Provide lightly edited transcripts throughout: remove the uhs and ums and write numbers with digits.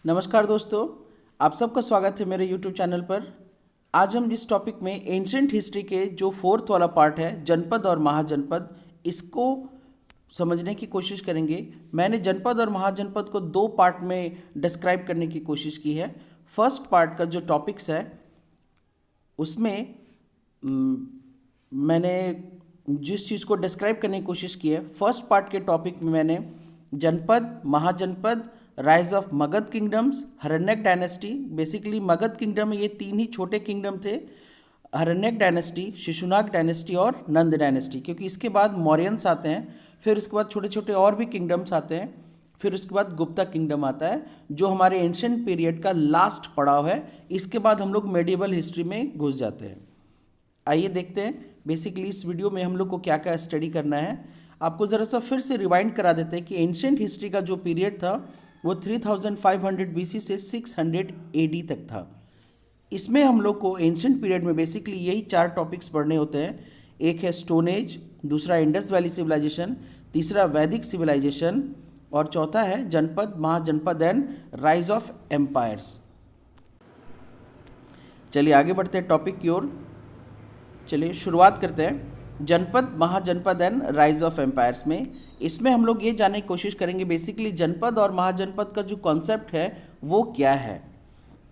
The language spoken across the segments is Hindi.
नमस्कार दोस्तों, आप सबका स्वागत है मेरे यूट्यूब चैनल पर। आज हम इस टॉपिक में एंशिएंट हिस्ट्री के जो फोर्थ वाला पार्ट है जनपद और महाजनपद, इसको समझने की कोशिश करेंगे। मैंने जनपद और महाजनपद को दो पार्ट में डिस्क्राइब करने की कोशिश की है। फर्स्ट पार्ट का जो टॉपिक्स है उसमें मैंने जिस चीज़ को डिस्क्राइब करने की कोशिश की है, फर्स्ट पार्ट के टॉपिक में मैंने जनपद, महाजनपद, rise of Magadha kingdoms, Haryanka dynasty. Basically Magadha kingdom में ये तीन ही छोटे किंगडम थे, हरण्यक डायनेस्टी, शिशुनाग डायनेस्टी और नंद डायनेस्टी, क्योंकि इसके बाद मौर्यंस आते हैं, फिर उसके बाद छोटे छोटे और भी किंगडम्स आते हैं, फिर उसके बाद गुप्ता किंगडम आता है जो हमारे एंशिएंट पीरियड का लास्ट पड़ाव है। इसके बाद हम लोग मेडिवल हिस्ट्री में घुस जाते हैं। आइए देखते हैं बेसिकली इस वीडियो में हम लोग को क्या क्या स्टडी करना है। आपको ज़रा सा फिर से रिवाइंड करा देते हैं कि एंशिएंट हिस्ट्री का जो पीरियड था वो 3500 BC से 600 AD तक था। इसमें हम लोग को एंशिएंट पीरियड में बेसिकली यही चार टॉपिक्स पढ़ने होते हैं। एक है स्टोन एज, दूसरा इंडस वैली सिविलाइजेशन, तीसरा वैदिक सिविलाइजेशन और चौथा है जनपद, महाजनपद एंड राइज ऑफ एम्पायर्स। चलिए आगे बढ़ते हैं टॉपिक की ओर। चलिए शुरुआत करते हैं जनपद, महाजनपद एंड राइज ऑफ एम्पायर्स में। इसमें हम लोग ये जानने की कोशिश करेंगे बेसिकली जनपद और महाजनपद का जो कॉन्सेप्ट है वो क्या है।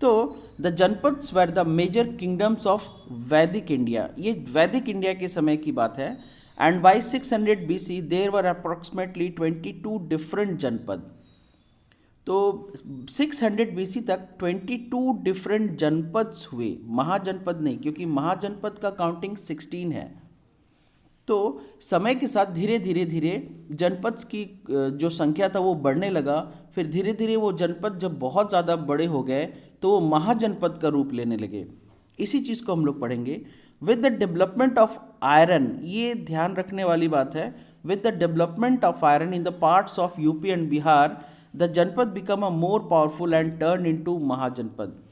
तो the janapadas were the major kingdoms of Vedic India. ये वैदिक इंडिया के समय की बात है। And by 600 BC there were approximately 22 different janapada. तो 600 BC तक 22 डिफरेंट जनपद्स हुए, महाजनपद नहीं, क्योंकि महाजनपद का काउंटिंग 16 है। तो समय के साथ धीरे धीरे जनपद की जो संख्या था वो बढ़ने लगा। फिर धीरे धीरे वो जनपद जब बहुत ज़्यादा बड़े हो गए तो वो महाजनपद का रूप लेने लगे। इसी चीज़ को हम लोग पढ़ेंगे। With the development of iron, ये ध्यान रखने वाली बात है, with the development of iron in the parts of UP and Bihar the janapada become a more powerful and turn into mahajanapada.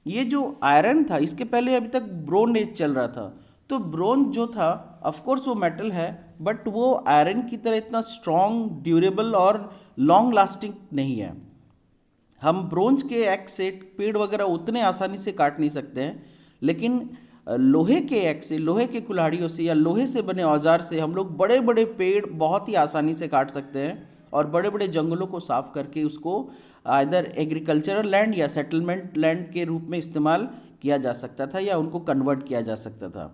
ये जो आयरन था, इसके पहले अभी तक ब्रोंज एज चल रहा था। तो ब्रोंज जो था ऑफ कोर्स वो मेटल है, बट वो आयरन की तरह इतना स्ट्रॉन्ग, ड्यूरेबल और लॉन्ग लास्टिंग नहीं है। हम ब्रोंज के एक्स से पेड़ वगैरह उतने आसानी से काट नहीं सकते हैं, लेकिन लोहे के एक्स से, लोहे के कुल्हाड़ियों से या लोहे से बने औजार से हम लोग बड़े बड़े पेड़ बहुत ही आसानी से काट सकते हैं और बड़े बड़े जंगलों को साफ करके उसको आइदर एग्रीकल्चरल लैंड या सेटलमेंट लैंड के रूप में इस्तेमाल किया जा सकता था या उनको कन्वर्ट किया जा सकता था।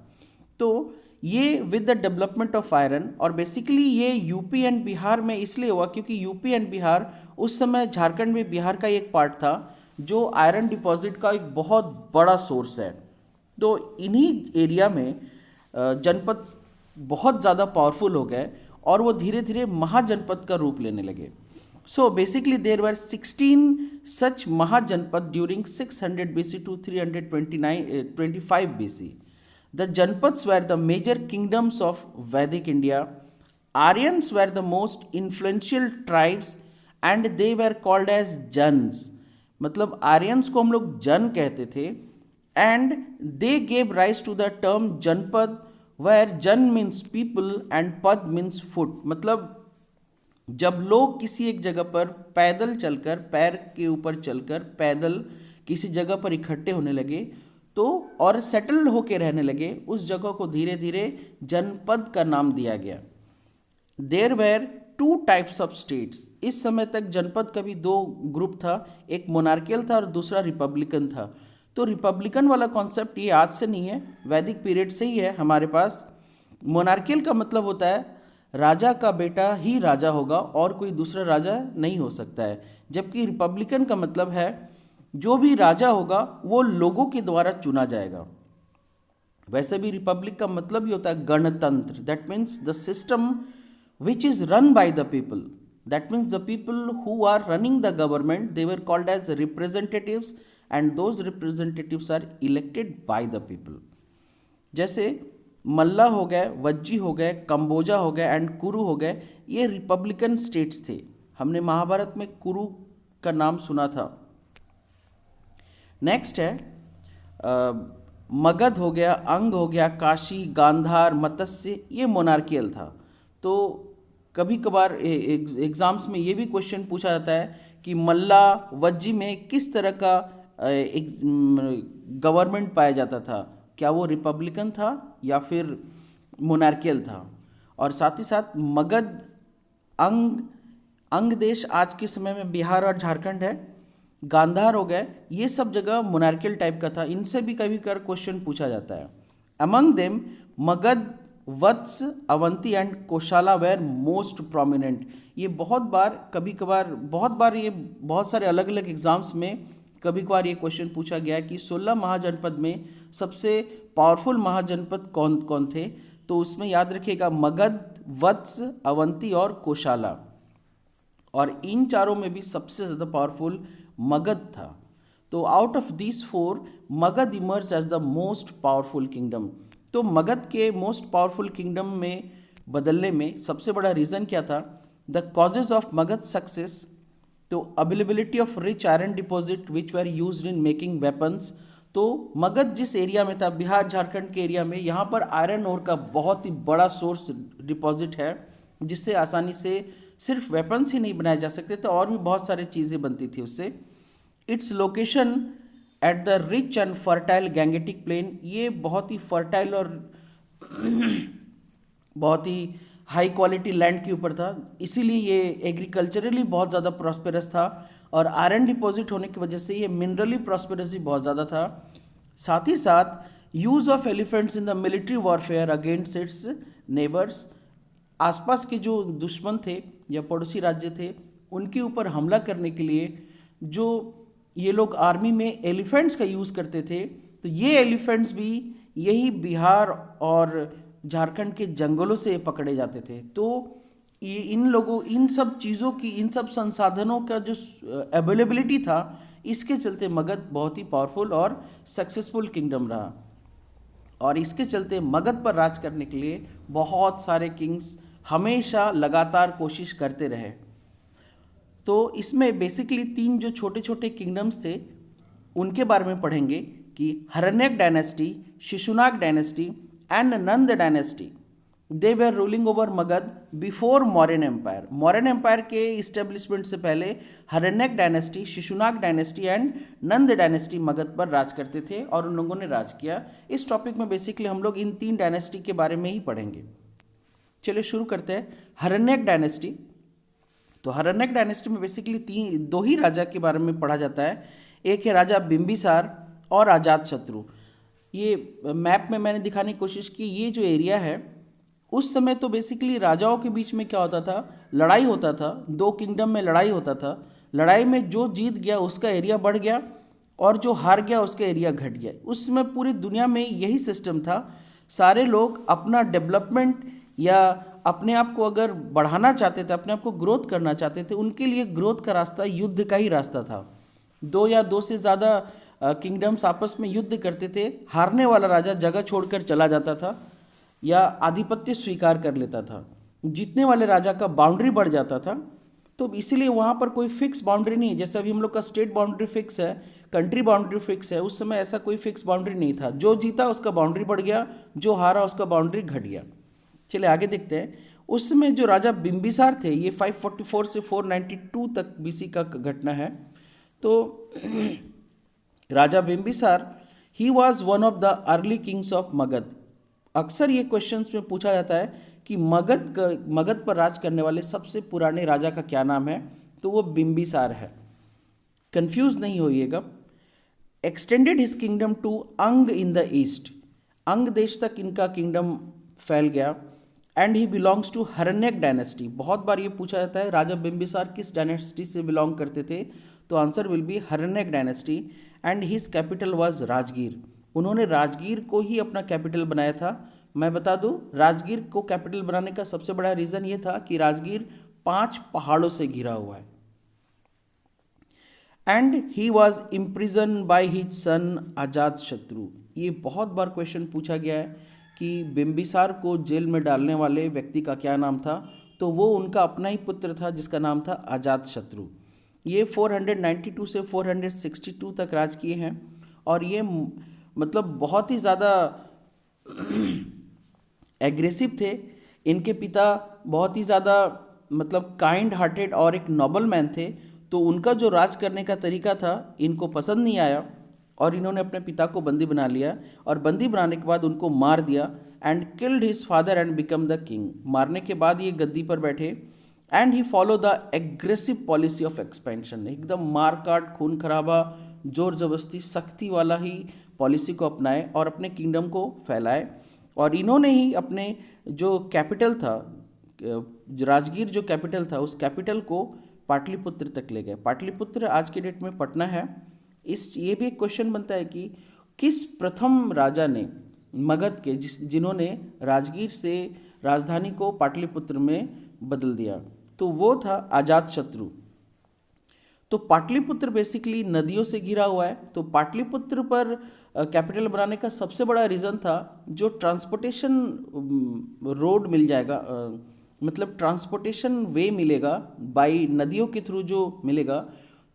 तो ये with the development of iron, और बेसिकली ये यूपी एंड बिहार में इसलिए हुआ क्योंकि यूपी एंड बिहार उस समय झारखंड में बिहार का एक पार्ट था जो आयरन डिपॉजिट का एक बहुत बड़ा सोर्स है। तो इन्हीं एरिया में जनपद बहुत ज़्यादा पावरफुल हो गए और वो धीरे धीरे महाजनपद का रूप लेने लगे। So basically there were 16 such mahajanapada during 600 BC to 325 BC. The Janpads were the major kingdoms of Vedic India. Aryans were the most influential tribes and they were called as Jans. मतलब आर्यंस को हम लोग जन कहते थे। and they gave rise to the term Janpad, where Jan means people and Pad means foot। मतलब जब लोग किसी एक जगह पर पैदल चलकर, पैर के ऊपर चलकर पैदल किसी जगह पर इकट्ठे होने लगे तो और सेटल होके रहने लगे, उस जगह को धीरे धीरे जनपद का नाम दिया गया। There were 2 types of states. इस समय तक जनपद का भी 2 ग्रुप था, एक मोनार्कियल था और दूसरा रिपब्लिकन था। तो रिपब्लिकन वाला कॉन्सेप्ट ये आज से नहीं है, वैदिक पीरियड से ही है हमारे पास। मोनार्कियल का मतलब होता है राजा का बेटा ही राजा होगा और कोई दूसरा राजा नहीं हो सकता है, जबकि रिपब्लिकन का मतलब है जो भी राजा होगा वो लोगों के द्वारा चुना जाएगा। वैसे भी रिपब्लिक का मतलब ही होता है गणतंत्र। That means the system which is run by the people. That means the people who are running the government, they were called as representatives and those representatives are elected by the people. जैसे मल्ला हो गए, वज्जी हो गए, कंबोजा हो गए एंड कुरु हो गए, ये रिपब्लिकन स्टेट्स थे। हमने महाभारत में कुरु का नाम सुना था। नेक्स्ट है मगध हो गया, अंग हो गया, काशी, गांधार, मत्स्य, ये मोनार्कियल था। तो कभी कभार एग्जाम्स में ये भी क्वेश्चन पूछा जाता है कि मल्ला वज्जी में किस तरह का एक गवर्नमेंट पाया जाता था, क्या वो रिपब्लिकन था या फिर मोनार्कियल था। और साथ ही साथ मगध अंग अंग देश आज के समय में बिहार और झारखंड है, गांधार हो गए, ये सब जगह मोनार्कियल टाइप का था। इनसे भी कभी कर क्वेश्चन पूछा जाता है। Among them Magadha, Vatsa, Avanti and Koshala were most prominent. ये बहुत बार कभी कभार बहुत बार ये बहुत सारे अलग अलग एग्जाम्स में कभी कभार ये क्वेश्चन पूछा गया है कि 16 महाजनपद में सबसे पावरफुल महाजनपद कौन कौन थे। तो उसमें याद रखिएगा मगध, वत्स, अवंती और कोशाला। और इन चारों में भी सबसे ज़्यादा पावरफुल मगध था। तो out of these four Magadh emerge as the most powerful kingdom. तो मगध के मोस्ट पावरफुल किंगडम में बदलने में सबसे बड़ा रीज़न क्या था? The causes of Magadha success, तो availability of rich iron deposit which were used in making weapons. तो मगध जिस एरिया में था, बिहार झारखंड के एरिया में, यहाँ पर आयरन ओर का बहुत ही बड़ा सोर्स डिपॉजिट है, जिससे आसानी से सिर्फ वेपन्स ही नहीं बनाए जा सकते थे, और भी बहुत सारी चीज़ें बनती थी उससे। Its location at the rich and fertile Gangetic plain, ये बहुत ही फर्टाइल और बहुत ही हाई क्वालिटी लैंड के ऊपर था, इसीलिए ये एग्रीकल्चरली बहुत ज़्यादा प्रॉस्पेरस था, और आयरन डिपॉजिट होने की वजह से ये मिनरली प्रॉस्पेरस भी बहुत ज़्यादा था। साथ ही साथ use of elephants in the military warfare against it's neighbours, आसपास के जो दुश्मन थे या पड़ोसी राज्य थे उनके ऊपर हमला करने के लिए जो ये लोग आर्मी में एलिफेंट्स का यूज़ करते थे, तो ये एलिफेंट्स भी यही बिहार और झारखंड के जंगलों से पकड़े जाते थे। तो ये इन सब चीज़ों की, इन सब संसाधनों का जो अवेलेबिलिटी था, इसके चलते मगध बहुत ही पावरफुल और सक्सेसफुल किंगडम रहा। और इसके चलते मगध पर राज करने के लिए बहुत सारे किंग्स हमेशा लगातार कोशिश करते रहे। तो इसमें बेसिकली 3 जो छोटे छोटे किंगडम्स थे उनके बारे में पढ़ेंगे कि Haryanka dynasty, Shishunaga dynasty and Nanda dynasty, they were ruling over Magadha before Mauryan empire. Mauryan empire के इस्टेब्लिशमेंट से पहले Haryanka dynasty, Shishunaga dynasty and Nanda dynasty Magadha पर राज करते थे और उन लोगों ने राज किया। इस टॉपिक में बेसिकली हम लोग इन 3 डायनेस्टी के बारे में ही पढ़ेंगे। चलिए शुरू करते हैं। हरण्यक डायनेस्टी, तो हरण्यक डायनेस्टी में बेसिकली 2 ही राजा के बारे में पढ़ा जाता है। एक है राजा बिंबिसार और अजातशत्रु। ये मैप में मैंने दिखाने की कोशिश की, ये जो एरिया है उस समय तो बेसिकली राजाओं के बीच में क्या होता था, लड़ाई होता था, 2 किंगडम में लड़ाई होता था। लड़ाई में जो जीत गया उसका एरिया बढ़ गया और जो हार गया उसका एरिया घट गया। उस समय पूरी दुनिया में यही सिस्टम था। सारे लोग अपना डेवलपमेंट या अपने आप को अगर बढ़ाना चाहते थे, अपने आप को ग्रोथ करना चाहते थे, उनके लिए ग्रोथ का रास्ता युद्ध का ही रास्ता था। 2 या 2 से ज़्यादा किंगडम्स आपस में युद्ध करते थे। हारने वाला राजा जगह छोड़कर चला जाता था या आधिपत्य स्वीकार कर लेता था। जीतने वाले राजा का बाउंड्री बढ़ जाता था। तो इसीलिए वहाँ पर कोई फिक्स बाउंड्री नहीं है, जैसे अभी हम लोग का स्टेट बाउंड्री फिक्स है, कंट्री बाउंड्री फिक्स है। उस समय ऐसा कोई फिक्स बाउंड्री नहीं था। जो जीता उसका बाउंड्री बढ़ गया, जो हारा उसका बाउंड्री घट गया। चलिए आगे देखते हैं। उस समय जो राजा बिंबिसार थे, ये 544 से 492 तक बीसी का घटना है। तो राजा Bimbisara, he was one of the early kings of Magadha. अक्सर ये क्वेश्चंस में पूछा जाता है कि मगध पर राज करने वाले सबसे पुराने राजा का क्या नाम है, तो वो बिंबिसार है। कंफ्यूज नहीं होइएगा। एक्सटेंडेड हिज किंगडम टू अंग इन द ईस्ट, अंग देश तक इनका किंगडम फैल गया। And he belongs to Haryanka dynasty. बहुत बार ये पूछा जाता है राजा बिंबिसार किस डायनेस्टी से बिलोंग करते थे, तो answer will be Haryanka dynasty. And his capital was Rajgir. उन्होंने राजगीर को ही अपना कैपिटल बनाया था। मैं बता दूं, राजगीर को कैपिटल बनाने का सबसे बड़ा रीज़न ये था कि राजगीर 5 पहाड़ों से घिरा हुआ है। And he was imprison by his son Ajatashatru. ये बहुत बार क्वेश्चन पूछा गया है कि बिंबिसार को जेल में डालने वाले व्यक्ति का क्या नाम था, तो वो उनका अपना ही पुत्र था जिसका नाम था अजातशत्रु। ये 492 से 462 तक राज किए हैं और ये मतलब बहुत ही ज़्यादा एग्रेसिव थे। इनके पिता बहुत ही ज़्यादा मतलब काइंड हार्टेड और एक नोबल मैन थे। तो उनका जो राज करने का तरीका था इनको पसंद नहीं आया और इन्होंने अपने पिता को बंदी बना लिया और बंदी बनाने के बाद उनको मार दिया and killed his father and become the king. मारने के बाद ये गद्दी पर बैठे and he follow the aggressive policy of expansion. एकदम मार काट खून खराबा जोर जबरदस्ती सख्ती वाला ही पॉलिसी को अपनाए और अपने किंगडम को फैलाए। और इन्होंने ही अपने जो कैपिटल था, राजगीर जो कैपिटल था, उस कैपिटल को पाटलिपुत्र तक ले गए। पाटलिपुत्र आज के डेट में पटना है। ये भी एक क्वेश्चन बनता है कि किस प्रथम राजा ने मगध के जिन्होंने राजगीर से राजधानी को पाटलिपुत्र में बदल दिया, तो वो था अजातशत्रु। तो पाटलिपुत्र बेसिकली नदियों से घिरा हुआ है, तो पाटलिपुत्र पर कैपिटल बनाने का सबसे बड़ा रीज़न था जो ट्रांसपोर्टेशन रोड मिल जाएगा, मतलब ट्रांसपोर्टेशन वे मिलेगा बाई नदियों के थ्रू जो मिलेगा,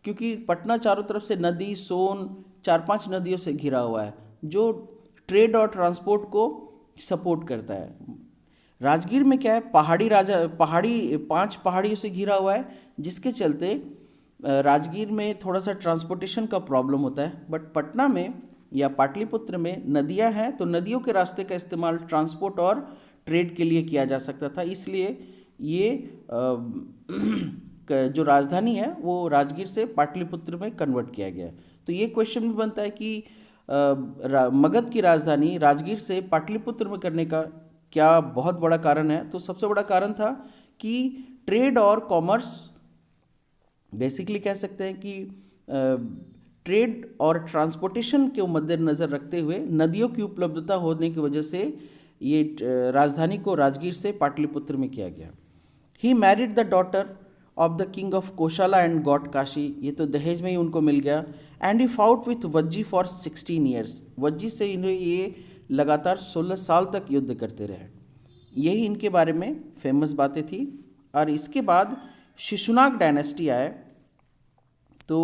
क्योंकि पटना चारों तरफ से नदी सोन 4-5 नदियों से घिरा हुआ है जो ट्रेड और ट्रांसपोर्ट को सपोर्ट करता है। राजगीर में क्या है, पहाड़ी 5 पहाड़ियों से घिरा हुआ है, जिसके चलते राजगीर में थोड़ा सा ट्रांसपोर्टेशन का प्रॉब्लम होता है। बट पटना में या पाटलिपुत्र में नदियां हैं, तो नदियों के रास्ते का इस्तेमाल ट्रांसपोर्ट और ट्रेड के लिए किया जा सकता था, इसलिए ये जो राजधानी है वो राजगीर से पाटलिपुत्र में कन्वर्ट किया गया। तो ये क्वेश्चन भी बनता है कि मगध की राजधानी राजगीर से पाटलिपुत्र में करने का क्या बहुत बड़ा कारण है। तो सबसे बड़ा कारण था कि ट्रेड और कॉमर्स, बेसिकली कह सकते हैं कि ट्रेड और ट्रांसपोर्टेशन के मद्देनज़र रखते हुए नदियों की उपलब्धता होने की वजह से ये राजधानी को राजगीर से पाटलिपुत्र में किया गया। He married the daughter of the king of Koshala and got Kashi, ये तो दहेज में ही उनको मिल गया। And he fought with Vajji for 16 years, Vajji से इन्हें ये लगातार 16 साल तक युद्ध करते रहे। यही इनके बारे में फेमस बातें थी। और इसके बाद शिशुनाग डायनेस्टी आए। तो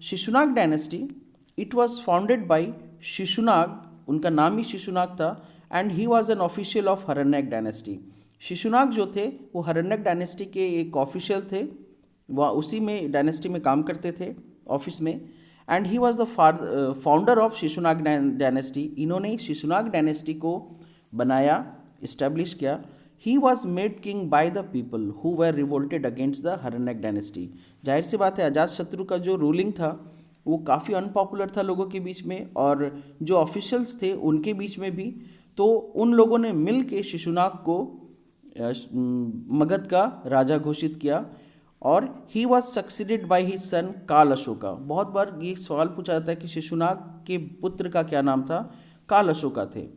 Shishunaga dynasty it was founded by Shishunaga, उनका नाम ही शिशुनाग था, and he was an official of Haryanka dynasty. Shishunaga जो थे वो हरण्यक डायनेस्टी के एक ऑफिशियल थे, वह उसी में डायनेस्टी में काम करते थे ऑफिस में। And he was the founder of Shishunaga dynasty, इन्होंने शिशुनाग डायनेस्टी को बनाया, इस्टेब्लिश किया। He was made king by the people who were revolted against the Haryanka dynasty. जाहिर सी बात है अजातशत्रु का जो रूलिंग था वो काफ़ी अनपॉपुलर था लोगों के बीच में और जो ऑफिशियल्स थे उनके बीच में भी। तो उन लोगों ने मिल के शिशुनाग को मगध का राजा घोषित किया और he was succeeded by his son काल अशोका। बहुत बार ये सवाल पूछा जाता है कि शिशुनाग के पुत्र का क्या नाम था, काल अशोका थे।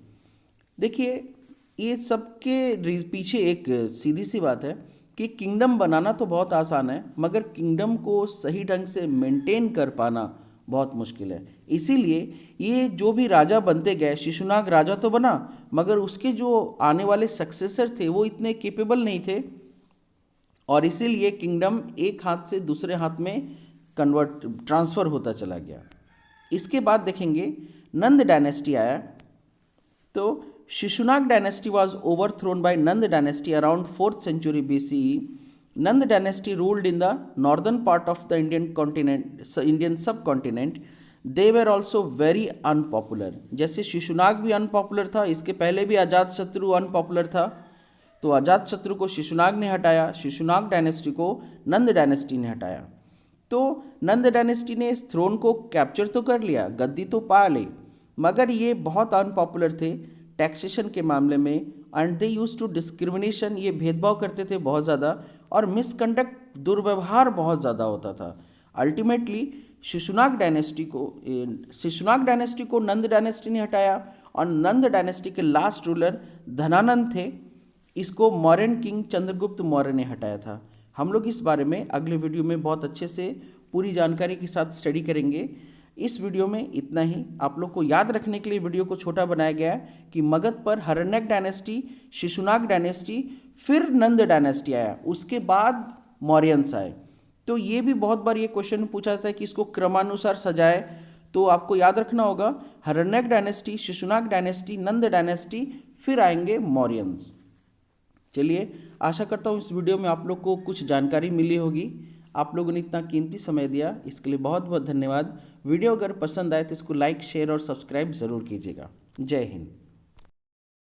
देखिए ये सबके पीछे एक सीधी सी बात है कि किंगडम बनाना तो बहुत आसान है, मगर किंगडम को सही ढंग से मेंटेन कर पाना बहुत मुश्किल है। इसीलिए ये जो भी राजा बनते गए, शिशुनाग राजा तो बना मगर उसके जो आने वाले सक्सेसर थे वो इतने कैपेबल नहीं थे और इसीलिए किंगडम एक हाथ से दूसरे हाथ में ट्रांसफ़र होता चला गया। इसके बाद देखेंगे नंद डायनेस्टी आया। तो Shishunaga dynasty was overthrown by Nanda dynasty around 4th century BCE. Nand dynasty ruled in the northern part of the Indian subcontinent. They were also very unpopular. जैसे शिशुनाग भी अनपॉपुलर था, इसके पहले भी अजातशत्रु अनपॉपुलर था। तो अजातशत्रु को शिशुनाग ने हटाया, शिशुनाग डायनेस्टी को नंद डायनेस्टी ने हटाया। तो नंद डायनेस्टी ने इस थ्रोन को कैप्चर तो कर लिया, गद्दी तो पा ली, मगर ये बहुत अनपॉपुलर थे टैक्सेशन के मामले में। And they use to discrimination, ये भेदभाव करते थे बहुत ज़्यादा और मिसकंडक्ट, दुर्व्यवहार बहुत ज़्यादा होता था। अल्टीमेटली शिशुनाग डायनेस्टी को नंद डायनेस्टी ने हटाया और नंद डायनेस्टी के लास्ट रूलर धनानंद थे, इसको मौर्यन किंग चंद्रगुप्त मौर्य ने हटाया था। हम लोग इस बारे में अगले वीडियो में बहुत अच्छे से पूरी जानकारी के साथ स्टडी करेंगे। इस वीडियो में इतना ही। आप लोग को याद रखने के लिए वीडियो को छोटा बनाया गया है कि मगध पर हरण्यक डायनेस्टी, शिशुनाग डायनेस्टी, फिर नंद डायनेस्टी आया, उसके बाद मौर्यंस आए। तो ये भी बहुत बार ये क्वेश्चन पूछा जाता है कि इसको क्रमानुसार सजाए, तो आपको याद रखना होगा हरण्यक डायनेस्टी, शिशुनाग डायनेस्टी, नंद डायनेस्टी, फिर आएंगे मौर्यंस। चलिए, आशा करता हूँ इस वीडियो में आप लोग को कुछ जानकारी मिली होगी। आप लोगों ने इतना कीमती समय दिया, इसके लिए बहुत बहुत धन्यवाद। वीडियो अगर पसंद आए तो इसको लाइक, शेयर और सब्सक्राइब ज़रूर कीजिएगा। जय हिंद।